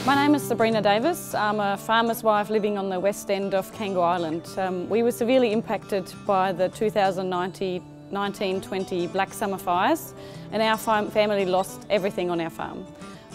My name is Sabrina Davis. I'm a farmer's wife living on the west end of Kangaroo Island. We were severely impacted by the 2019-20 Black Summer fires, and our family lost everything on our farm.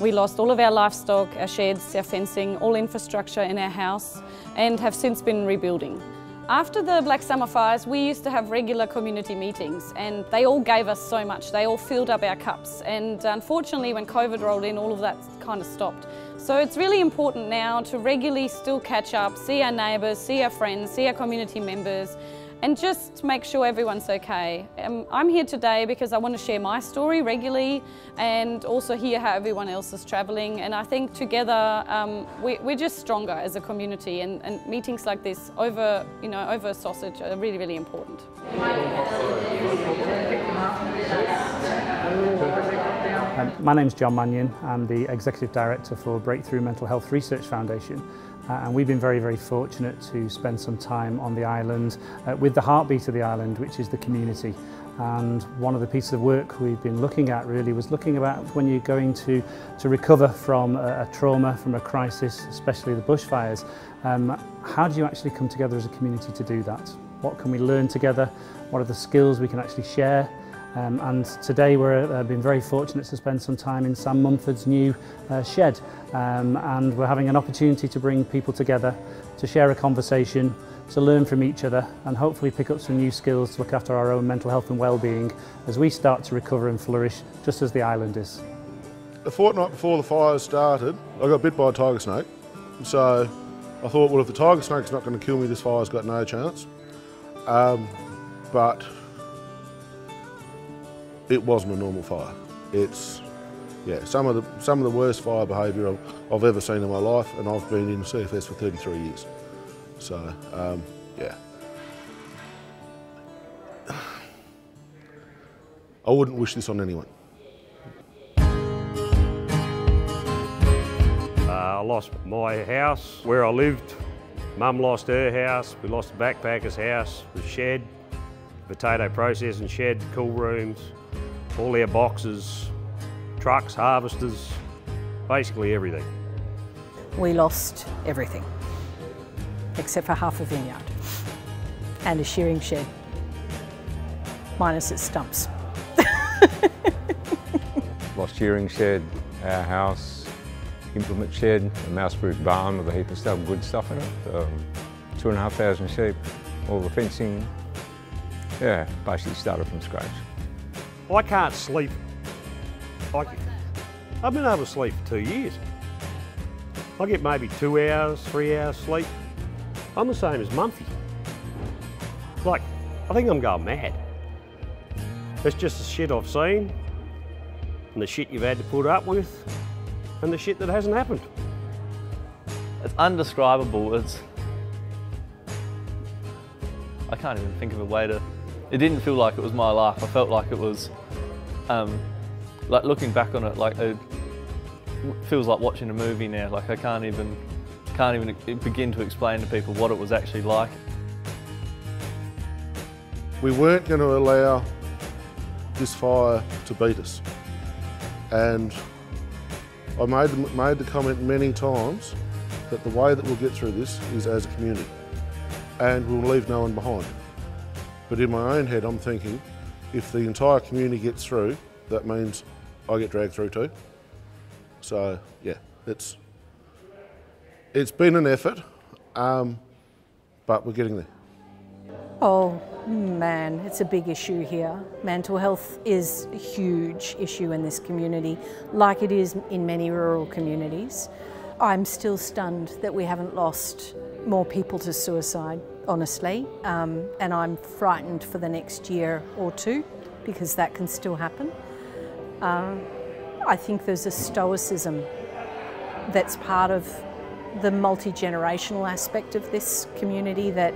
We lost all of our livestock, our sheds, our fencing, all infrastructure in our house, and have since been rebuilding. After the Black Summer fires, we used to have regular community meetings, and they all gave us so much. They all filled up our cups, and unfortunately when COVID rolled in, all of that kind of stopped. So it's really important now to regularly still catch up, see our neighbours, see our friends, see our community members, and just make sure everyone's okay. I'm here today because I want to share my story regularly and also hear how everyone else is travelling, and I think together we're just stronger as a community, and meetings like this over a sausage are really, really important. My name's John Mannion. I'm the Executive Director for Breakthrough Mental Health Research Foundation, and we've been very, very fortunate to spend some time on the island with the heartbeat of the island, which is the community. And one of the pieces of work we've been looking at really was looking about when you're going to recover from a trauma, from a crisis, especially the bushfires. How do you actually come together as a community to do that? What can we learn together? What are the skills we can actually share? And today we've been very fortunate to spend some time in Sam Mumford's new shed, and we're having an opportunity to bring people together, to share a conversation, to learn from each other, and hopefully pick up some new skills to look after our own mental health and well-being as we start to recover and flourish, just as the island is. A fortnight before the fires started, I got bit by a tiger snake. So I thought, well, if the tiger snake's not going to kill me, this fire's got no chance. But it wasn't a normal fire. It's, yeah, some of the worst fire behaviour I've ever seen in my life, and I've been in CFS for 33 years. So, yeah. I wouldn't wish this on anyone. I lost my house where I lived. Mum lost her house. We lost the backpacker's house, the shed, potato processing shed, cool rooms, all their boxes, trucks, harvesters, basically everything. We lost everything, except for half a vineyard and a shearing shed, minus its stumps. Lost shearing shed, our house, implement shed, a mouse-proof barn with a heap of stuff, good stuff in it, 2,500 sheep, all the fencing. Yeah, basically started from scratch. I can't sleep. I've been able to sleep for 2 years. I get maybe 2 hours, 3 hours sleep. I'm the same as Mumphy. I think I'm going mad. It's just the shit I've seen, and the shit you've had to put up with, and the shit that hasn't happened. It's undescribable. I can't even think of a way to... It didn't feel like it was my life. I felt like it was, like looking back on it, like it feels like watching a movie now. Like I can't even begin to explain to people what it was actually like. We weren't going to allow this fire to beat us, and I made the comment many times that the way that we'll get through this is as a community, and we'll leave no one behind. But in my own head, I'm thinking, if the entire community gets through, that means I get dragged through too. So yeah, it's been an effort, but we're getting there. Oh man, it's a big issue here. Mental health is a huge issue in this community, like it is in many rural communities. I'm still stunned that we haven't lost more people to suicide, honestly, and I'm frightened for the next year or two because that can still happen. I think there's a stoicism that's part of the multi-generational aspect of this community that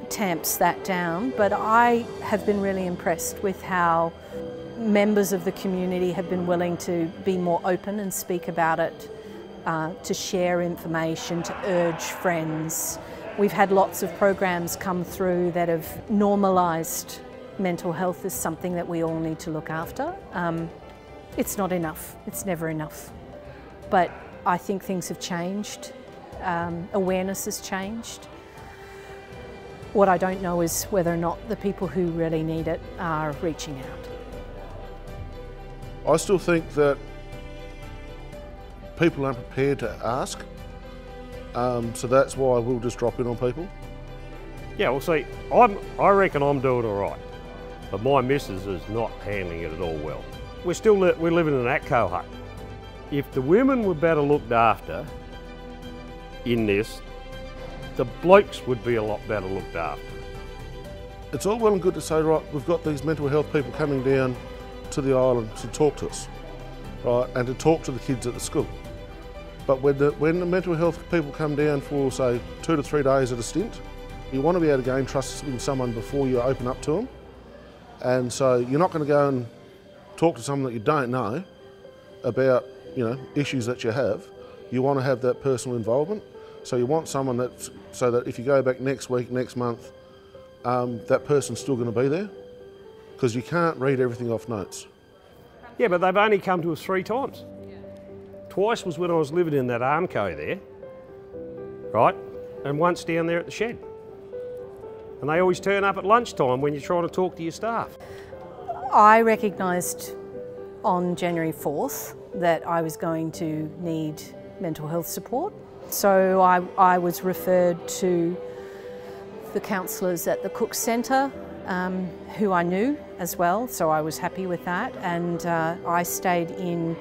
tamps that down, but I have been really impressed with how members of the community have been willing to be more open and speak about it, to share information, to urge friends. We've had lots of programs come through that have normalised mental health as something that we all need to look after. It's not enough, it's never enough. But I think things have changed. Awareness has changed. What I don't know is whether or not the people who really need it are reaching out. I still think that people aren't prepared to ask, so that's why we'll just drop in on people. Yeah, well see, I reckon I'm doing all right, but my missus is not handling it at all well. We're living in an ATCO hut. If the women were better looked after in this, the blokes would be a lot better looked after. It's all well and good to say, right, we've got these mental health people coming down to the island to talk to us, right, and to talk to the kids at the school. But when the mental health people come down for, say, 2 to 3 days at a stint, you want to be able to gain trust in someone before you open up to them. And so you're not going to go and talk to someone that you don't know about, you know, issues that you have. You want to have that personal involvement. So you want someone that's, so that if you go back next week, next month, that person's still going to be there. Because you can't read everything off notes. Yeah, but they've only come to us 3 times. Twice was when I was living in that Armco there, right? And once down there at the shed. And they always turn up at lunchtime when you're trying to talk to your staff. I recognised on January 4th that I was going to need mental health support. So I was referred to the counsellors at the Cook Centre, who I knew as well, so I was happy with that. And I stayed in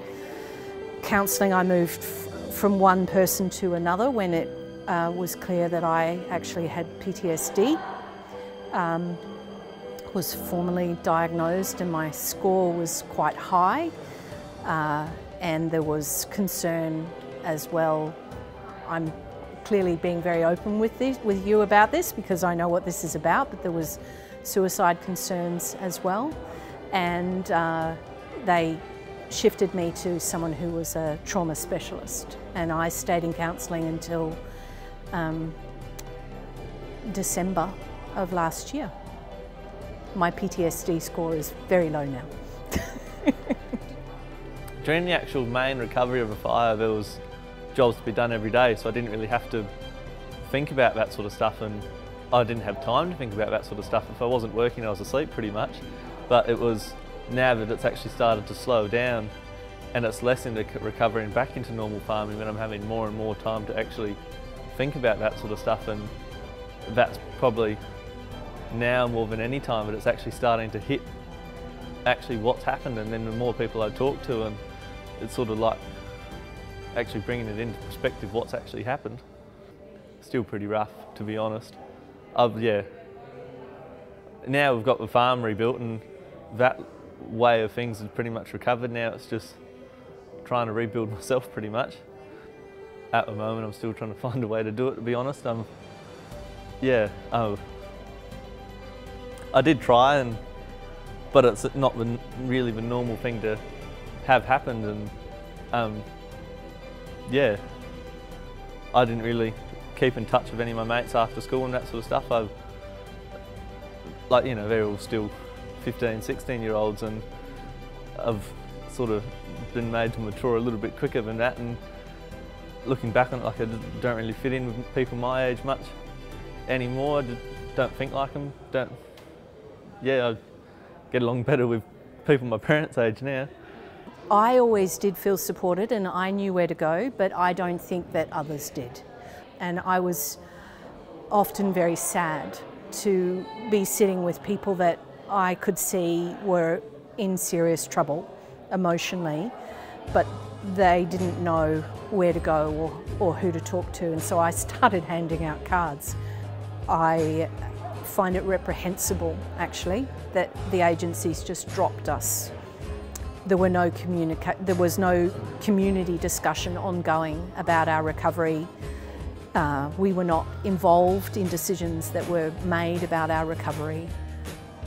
counselling. I moved from one person to another when it was clear that I actually had PTSD. Was formally diagnosed and my score was quite high, and there was concern as well. I'm clearly being very open with you about this because I know what this is about, but there was suicide concerns as well, and they shifted me to someone who was a trauma specialist, and I stayed in counselling until December of last year. My PTSD score is very low now. During the actual main recovery of a fire, there was jobs to be done every day, so I didn't really have to think about that sort of stuff, and I didn't have time to think about that sort of stuff. If I wasn't working, I was asleep pretty much. But it was now that it's actually started to slow down and it's less into recovering back into normal farming, when I'm having more and more time to actually think about that sort of stuff, and that's probably now more than any time, but it's actually starting to hit actually what's happened, and then the more people I talk to, and it's sort of like actually bringing it into perspective what's actually happened. Still pretty rough, to be honest. Yeah. Now we've got the farm rebuilt and that way of things is pretty much recovered. Now it's just trying to rebuild myself pretty much. At the moment I'm still trying to find a way to do it, to be honest. I did try, but it's not really the normal thing to have happened, and yeah, I didn't really keep in touch with any of my mates after school and that sort of stuff. They're all still 15, 16-year-olds, and I've sort of been made to mature a little bit quicker than that, and looking back on it, like I don't really fit in with people my age much anymore. I don't think like them. I get along better with people my parents' age now. I always did feel supported and I knew where to go, but I don't think that others did. And I was often very sad to be sitting with people that I could see were in serious trouble emotionally, but they didn't know where to go or who to talk to, and so I started handing out cards. I find it reprehensible, actually, that the agencies just dropped us. There was no community discussion ongoing about our recovery. We were not involved in decisions that were made about our recovery.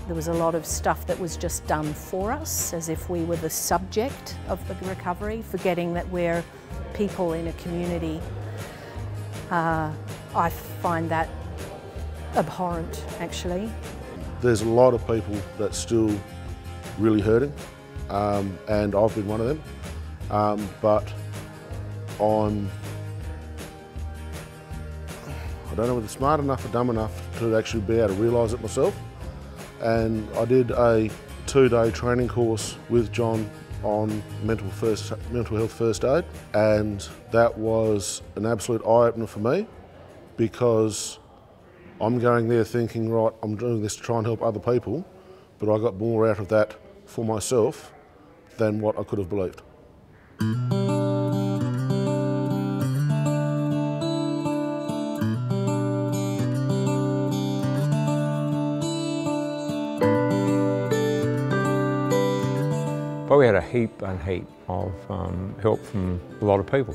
There was a lot of stuff that was just done for us, as if we were the subject of the recovery, forgetting that we're people in a community. I find that abhorrent, actually. There's a lot of people that's still really hurting, and I've been one of them. But I don't know whether smart enough or dumb enough to actually be able to realise it myself. And I did a 2-day training course with John on mental health first aid, and that was an absolute eye-opener for me, because I'm going there thinking, right, I'm doing this to try and help other people, but I got more out of that for myself than what I could have believed. But we had a heap and heap of help from a lot of people.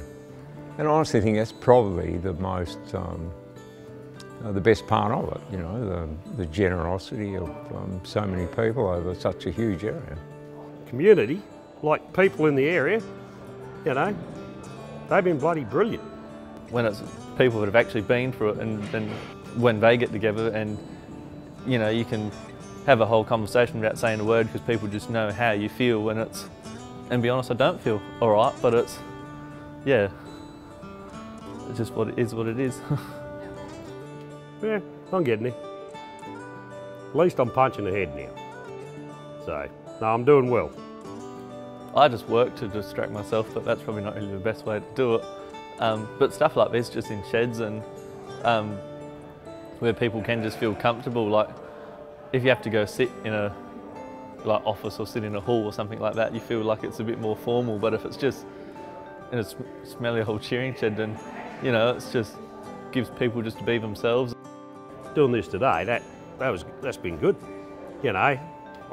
And I honestly think that's probably the most, the best part of it, you know, the generosity of so many people over such a huge area. Community, like people in the area, you know, they've been bloody brilliant. When it's people that have actually been through it, and then when they get together and, you know, you can have a whole conversation without saying a word, because people just know how you feel when it's, and be honest, I don't feel all right, but it's, yeah, it's just what it is. Yeah, I'm getting there. At least I'm punching ahead now. So, no, I'm doing well. I just work to distract myself, but that's probably not really the best way to do it. But stuff like this, just in sheds and where people can just feel comfortable, like if you have to go sit in a office or sit in a hall or something like that, you feel like it's a bit more formal. But if it's just in a smelly old shearing shed, then, you know, it's just gives people just to be themselves. Doing this today, that's been good. You know, I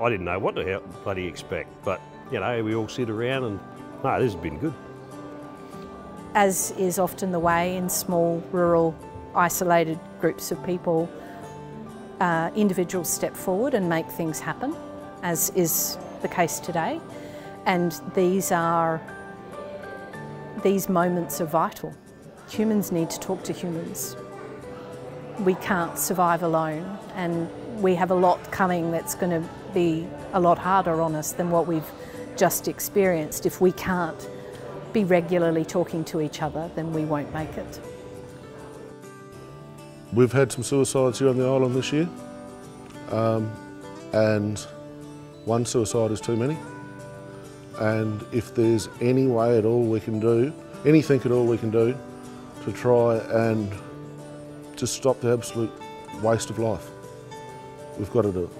didn't know what the hell bloody expect, but you know, we all sit around and no, this has been good. As is often the way in small, rural, isolated groups of people, individuals step forward and make things happen, as is the case today. And these moments are vital. Humans need to talk to humans. We can't survive alone, and we have a lot coming that's going to be a lot harder on us than what we've just experienced. If we can't be regularly talking to each other, then we won't make it. We've had some suicides here on the island this year, and one suicide is too many. And if there's any way at all we can do, anything at all we can do to try and just stop the absolute waste of life, we've got to do it.